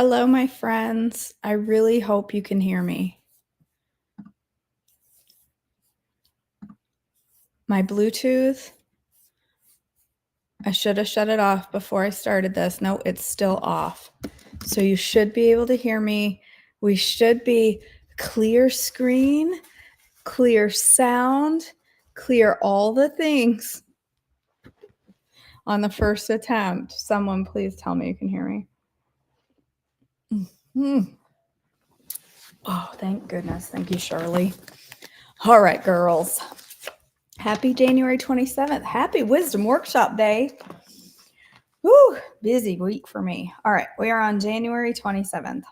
Hello, my friends. I really hope you can hear me. My Bluetooth, I should have shut it off before I started this. No, it's still off. So you should be able to hear me. We should be clear screen, clear sound, clear all the things on the first attempt. Someone please tell me you can hear me. Oh, thank goodness. Thank you, Shirley. All right, girls. Happy January 27th. Happy Wisdom Workshop Day. Woo, busy week for me. All right, we are on January 27th.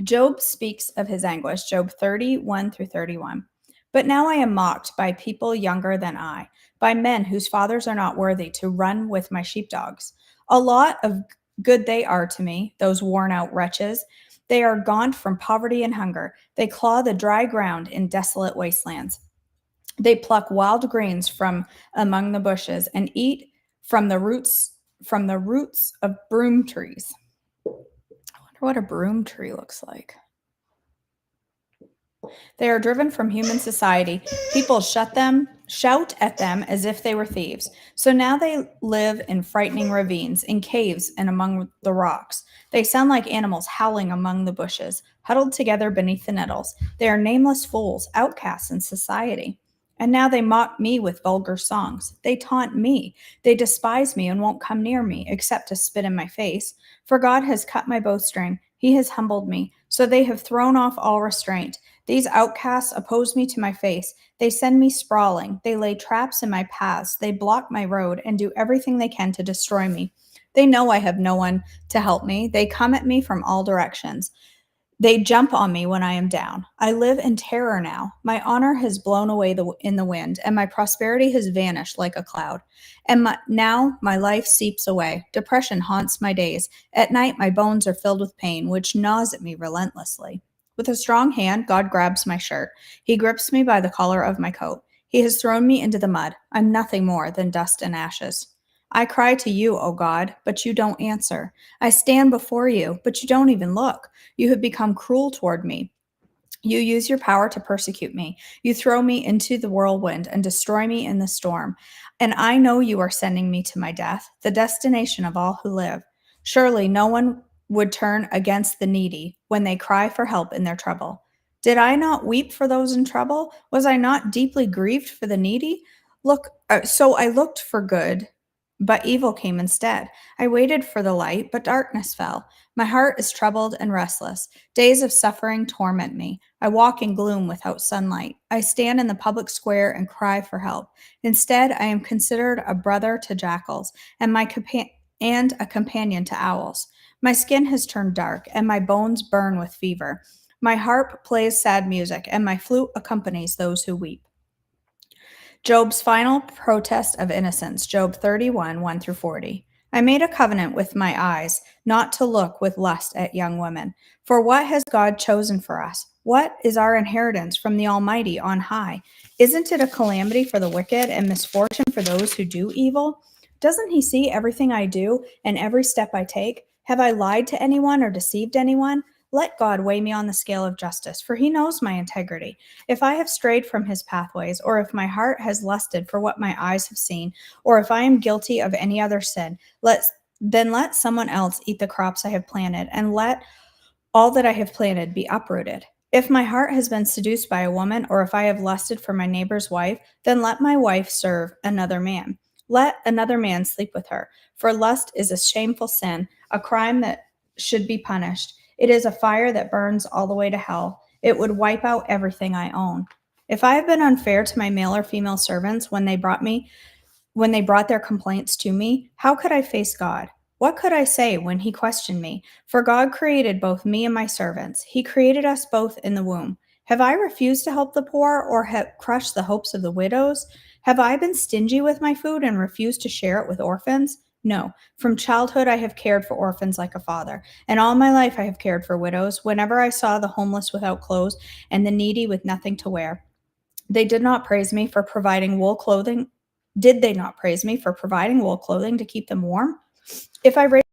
Job speaks of his anguish, Job 31 through 31. But now I am mocked by people younger than I, by men whose fathers are not worthy to run with my sheepdogs. A lot of good they are to me, those worn out wretches. They are gaunt from poverty and hunger. They claw the dry ground in desolate wastelands. They pluck wild grains from among the bushes and eat from the roots of broom trees. I wonder what a broom tree looks like. They are driven from human society. People shout at them as if they were thieves. So now they live in frightening ravines, in caves, and among the rocks. They sound like animals howling among the bushes, huddled together beneath the nettles. They are nameless fools, outcasts in society. And now they mock me with vulgar songs. They taunt me. They despise me and won't come near me, except to spit in my face. For God has cut my bowstring. He has humbled me. So they have thrown off all restraint. These outcasts oppose me to my face. They send me sprawling. They lay traps in my paths. They block my road and do everything they can to destroy me. They know I have no one to help me. They come at me from all directions. They jump on me when I am down. I live in terror now. My honor has blown away in the wind, and my prosperity has vanished like a cloud. And now my life seeps away. Depression haunts my days. At night, my bones are filled with pain, which gnaws at me relentlessly. With a strong hand, God grabs my shirt. He grips me by the collar of my coat. He has thrown me into the mud. I'm nothing more than dust and ashes. I cry to you, O God, but you don't answer. I stand before you, but you don't even look. You have become cruel toward me. You use your power to persecute me. You throw me into the whirlwind and destroy me in the storm. And I know you are sending me to my death, the destination of all who live. Surely no one would turn against the needy when they cry for help in their trouble. Did I not weep for those in trouble? Was I not deeply grieved for the needy? So I looked for good, but evil came instead. I waited for the light, but darkness fell. My heart is troubled and restless. Days of suffering torment me. I walk in gloom without sunlight. I stand in the public square and cry for help. Instead, I am considered a brother to jackals and a companion to owls. My skin has turned dark, and my bones burn with fever. My harp plays sad music, and my flute accompanies those who weep. Job's final protest of innocence, Job 31, 1 through 40. I made a covenant with my eyes not to look with lust at young women. For what has God chosen for us? What is our inheritance from the Almighty on high? Isn't it a calamity for the wicked and misfortune for those who do evil? Doesn't he see everything I do and every step I take? Have I lied to anyone or deceived anyone? Let God weigh me on the scale of justice, for he knows my integrity. If I have strayed from his pathways, or if my heart has lusted for what my eyes have seen, or if I am guilty of any other sin, then let someone else eat the crops I have planted, and let all that I have planted be uprooted. If my heart has been seduced by a woman, or if I have lusted for my neighbor's wife, then let my wife serve another man. Let another man sleep with her, for lust is a shameful sin, a crime that should be punished. It is a fire that burns all the way to hell. It would wipe out everything I own. If I have been unfair to my male or female servants when they brought their complaints to me, how could I face God? What could I say when he questioned me? For God created both me and my servants. He created us both in the womb. Have I refused to help the poor or have crushed the hopes of the widows? Have I been stingy with my food and refused to share it with orphans? No. From childhood, I have cared for orphans like a father, and all my life I have cared for widows whenever I saw the homeless without clothes and the needy with nothing to wear. They did not praise me for providing wool clothing. Did they not praise me for providing wool clothing to keep them warm? If I raised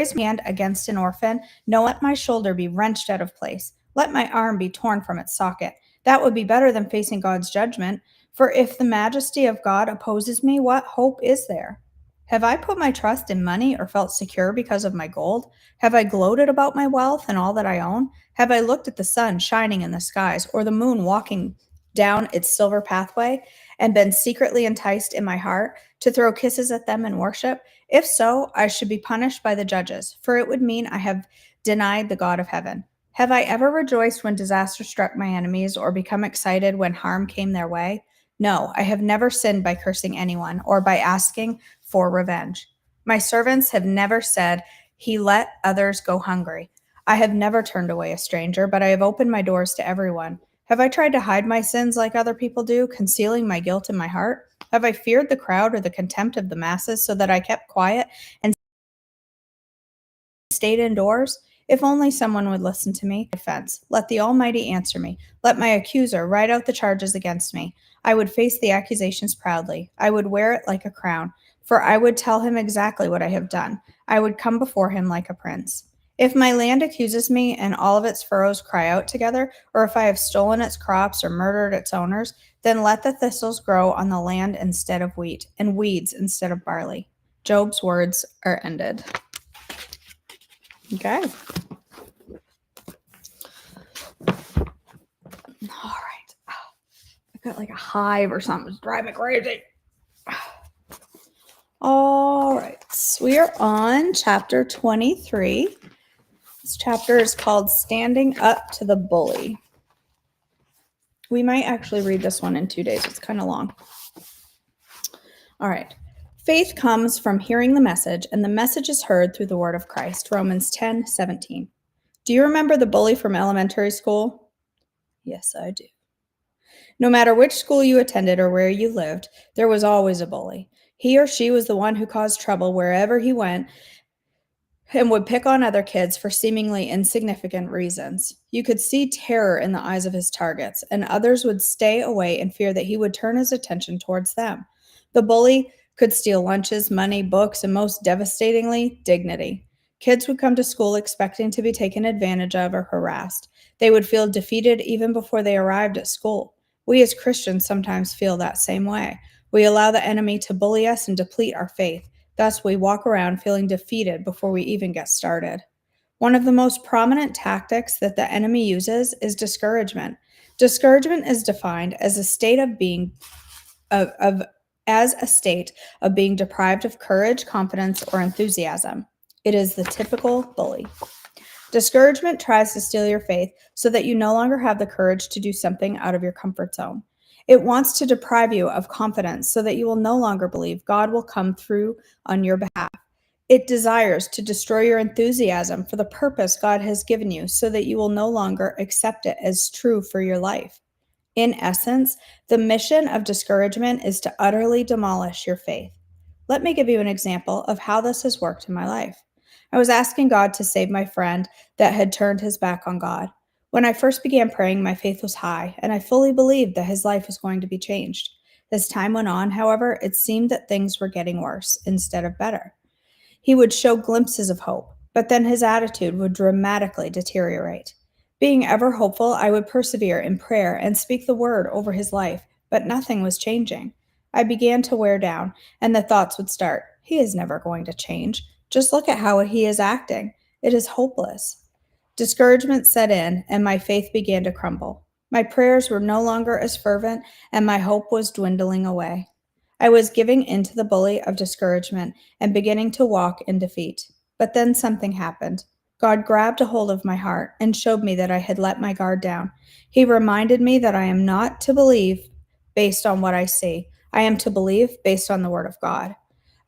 raise my hand against an orphan, no, let my shoulder be wrenched out of place. Let my arm be torn from its socket. That would be better than facing God's judgment. For if the majesty of God opposes me, what hope is there? Have I put my trust in money or felt secure because of my gold? Have I gloated about my wealth and all that I own? Have I looked at the sun shining in the skies or the moon walking down its silver pathway and been secretly enticed in my heart to throw kisses at them in worship? If so, I should be punished by the judges, for it would mean I have denied the God of heaven. Have I ever rejoiced when disaster struck my enemies or become excited when harm came their way? No, I have never sinned by cursing anyone or by asking for revenge. My servants have never said, He let others go hungry. I have never turned away a stranger, but I have opened my doors to everyone. Have I tried to hide my sins like other people do, concealing my guilt in my heart? Have I feared the crowd or the contempt of the masses so that I kept quiet and stayed indoors? If only someone would listen to me. Defense. Let the Almighty answer me. Let my accuser write out the charges against me. I would face the accusations proudly. I would wear it like a crown, for I would tell him exactly what I have done. I would come before him like a prince. If my land accuses me and all of its furrows cry out together, or if I have stolen its crops or murdered its owners, then let the thistles grow on the land instead of wheat, and weeds instead of barley. Job's words are ended. Okay. All right. I've got like a hive or something. It's driving me crazy. All right. So we are on chapter 23. This chapter is called Standing Up to the Bully. We might actually read this one in 2 days. It's kind of long. All right. Faith comes from hearing the message, and the message is heard through the word of Christ. Romans 10:17. Do you remember the bully from elementary school? Yes, I do. No matter which school you attended or where you lived, there was always a bully. He or she was the one who caused trouble wherever he went and would pick on other kids for seemingly insignificant reasons. You could see terror in the eyes of his targets, and others would stay away in fear that he would turn his attention towards them. The bully could steal lunches, money, books, and most devastatingly, dignity. Kids would come to school expecting to be taken advantage of or harassed. They would feel defeated even before they arrived at school. We as Christians sometimes feel that same way. We allow the enemy to bully us and deplete our faith. Thus, we walk around feeling defeated before we even get started. One of the most prominent tactics that the enemy uses is discouragement. Discouragement is defined as a state of being deprived of courage, confidence, or enthusiasm. It is the typical bully. Discouragement tries to steal your faith so that you no longer have the courage to do something out of your comfort zone. It wants to deprive you of confidence so that you will no longer believe God will come through on your behalf. It desires to destroy your enthusiasm for the purpose God has given you so that you will no longer accept it as true for your life. In essence, the mission of discouragement is to utterly demolish your faith. Let me give you an example of how this has worked in my life. I was asking God to save my friend that had turned his back on God. When I first began praying, my faith was high, and I fully believed that his life was going to be changed. As time went on, however, it seemed that things were getting worse instead of better. He would show glimpses of hope, but then his attitude would dramatically deteriorate. Being ever hopeful, I would persevere in prayer and speak the word over his life, but nothing was changing. I began to wear down, and the thoughts would start, he is never going to change. Just look at how he is acting. It is hopeless. Discouragement set in, and my faith began to crumble. My prayers were no longer as fervent, and my hope was dwindling away. I was giving in to the bully of discouragement and beginning to walk in defeat. But then something happened. God grabbed a hold of my heart and showed me that I had let my guard down. He reminded me that I am not to believe based on what I see. I am to believe based on the word of God.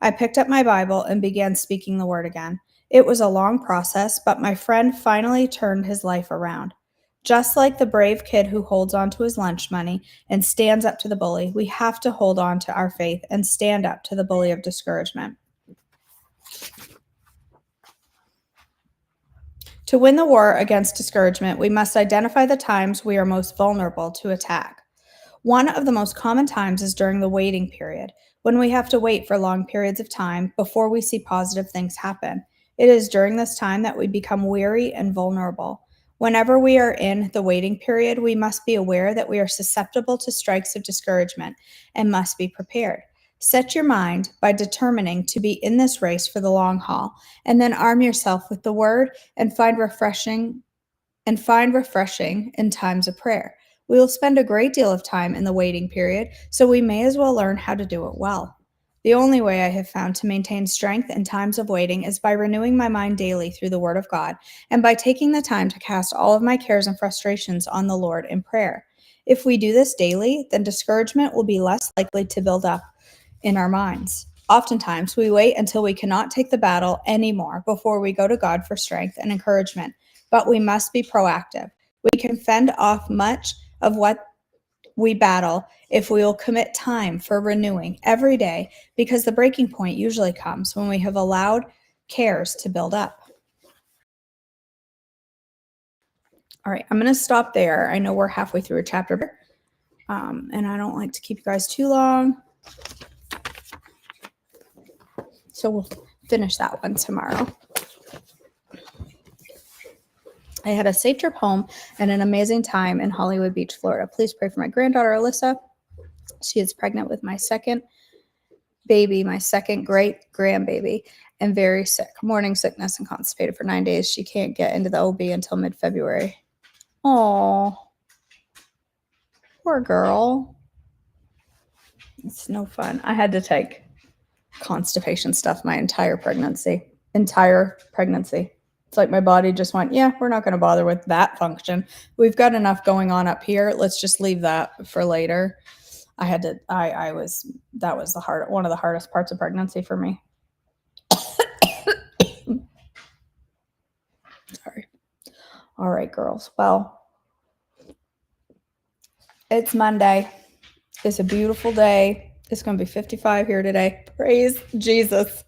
I picked up my Bible and began speaking the word again. It was a long process, but my friend finally turned his life around. Just like the brave kid who holds on to his lunch money and stands up to the bully, we have to hold on to our faith and stand up to the bully of discouragement. To win the war against discouragement, we must identify the times we are most vulnerable to attack. One of the most common times is during the waiting period, when we have to wait for long periods of time before we see positive things happen. It is during this time that we become weary and vulnerable. Whenever we are in the waiting period, we must be aware that we are susceptible to strikes of discouragement and must be prepared. Set your mind by determining to be in this race for the long haul, and then arm yourself with the word and find refreshing in times of prayer. We will spend a great deal of time in the waiting period, so we may as well learn how to do it well. The only way I have found to maintain strength in times of waiting is by renewing my mind daily through the Word of God and by taking the time to cast all of my cares and frustrations on the Lord in prayer. If we do this daily, then discouragement will be less likely to build up in our minds. Oftentimes, we wait until we cannot take the battle anymore before we go to God for strength and encouragement, but we must be proactive. We can fend off much of what we battle if we will commit time for renewing every day, because the breaking point usually comes when we have allowed cares to build up. All right, I'm going to stop there. I know we're halfway through a chapter, and I don't like to keep you guys too long. So we'll finish that one tomorrow. I had a safe trip home and an amazing time in Hollywood Beach, Florida. Please pray for my granddaughter, Alyssa. She is pregnant with my second baby, my second great grandbaby, and very sick. Morning sickness and constipated for 9 days. She can't get into the OB until mid-February. Oh, poor girl. It's no fun. I had to take constipation stuff my entire pregnancy. It's like my body just went, yeah, we're not going to bother with that function. We've got enough going on up here. Let's just leave that for later. That was one of the hardest parts of pregnancy for me. Sorry. All right, girls. Well, it's Monday. It's a beautiful day. It's going to be 55 here today. Praise Jesus.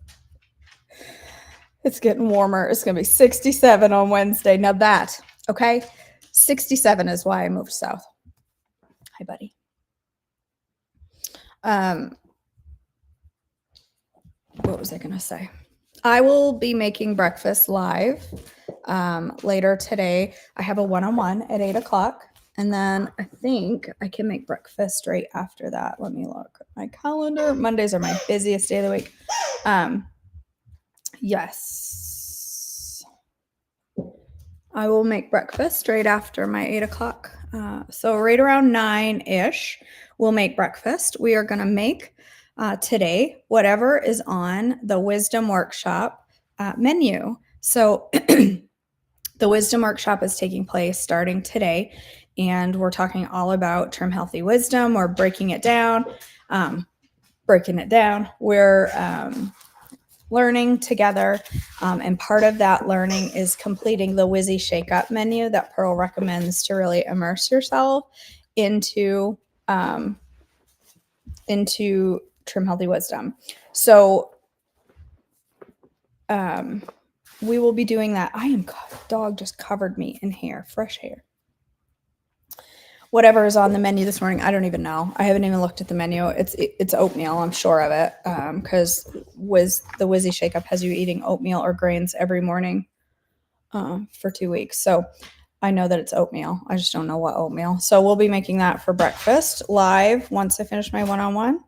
It's getting warmer. It's going to be 67 on Wednesday. Now that, okay? 67 is why I moved south. Hi, buddy. What was I going to say? I will be making breakfast live later today. I have a one-on-one at 8 o'clock. And then I think I can make breakfast right after that. Let me look at my calendar. Mondays are my busiest day of the week. Yes. I will make breakfast right after my 8 o'clock. So right around 9-ish, we'll make breakfast. We are going to make today whatever is on the Wisdom Workshop menu. So the Wisdom Workshop is taking place starting today, and we're talking all about Trim Healthy Wisdom. We're breaking it down. We're learning together, and part of that learning is completing the Wizzy Shake Up menu that Pearl recommends to really immerse yourself into Trim Healthy Wisdom. So we will be doing that. Dog just covered me in hair, fresh hair. Whatever is on the menu this morning, I don't even know. I haven't even looked at the menu. It's oatmeal, I'm sure of it, because the Wizzy Shake Up has you eating oatmeal or grains every morning for 2 weeks. So I know that it's oatmeal. I just don't know what oatmeal. So we'll be making that for breakfast live once I finish my one-on-one.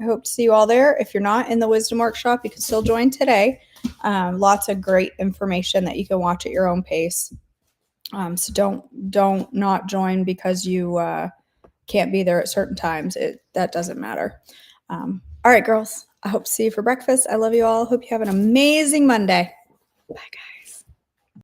I hope to see you all there. If you're not in the Wisdom Workshop, you can still join today. Lots of great information that you can watch at your own pace. So don't not join because you can't be there at certain times. That doesn't matter. All right, girls. I hope to see you for breakfast. I love you all. Hope you have an amazing Monday. Bye, guys.